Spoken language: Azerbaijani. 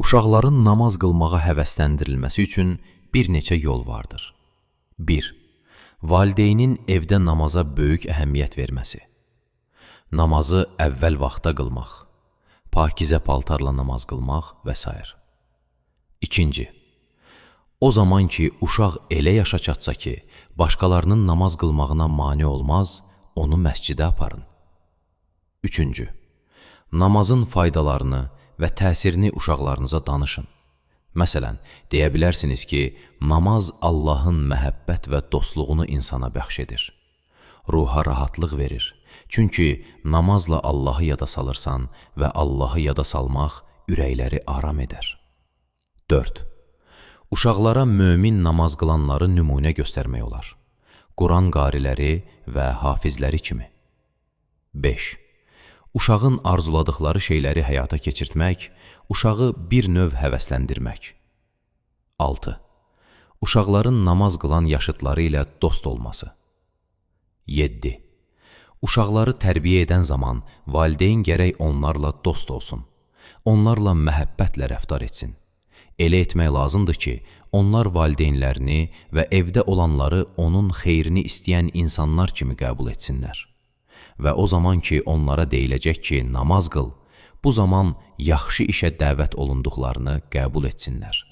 Uşaqların namaz qılmağa həvəsləndirilməsi üçün bir neçə yol vardır. 1. Valideynin evdə namaza böyük əhəmiyyət verməsi. Namazı əvvəl vaxta qılmaq, pakizə paltarla namaz qılmaq və s. 2. O zaman ki, uşaq elə yaşa çatsa ki, başqalarının namaz qılmağına mane olmaz, onu məscidə aparın. 3. Namazın faydalarını və təsirini uşaqlarınıza danışın. Məsələn, deyə bilərsiniz ki, namaz Allahın məhəbbət və dostluğunu insana bəxş edir. Ruha rahatlıq verir. Çünki namazla Allahı yada salırsan və Allahı yada salmaq ürəkləri aram edər. 4. Uşaqlara mömin namaz qılanları nümunə göstərmək olar. Quran qariləri və hafizləri kimi. 5. Uşağın arzuladıqları şeyləri həyata keçirtmək, uşağı bir növ həvəsləndirmək. 6. Uşaqların namaz qılan yaşıdları ilə dost olması. 7. Uşaqları tərbiyə edən zaman valideyn gərək onlarla dost olsun, onlarla məhəbbətlə rəftar etsin. Elə etmək lazımdır ki, onlar valideynlərini və evdə olanları onun xeyrini istəyən insanlar kimi qəbul etsinlər. Və o zaman ki, onlara deyiləcək ki, namaz qıl, bu zaman yaxşı işə dəvət olunduqlarını qəbul etsinlər.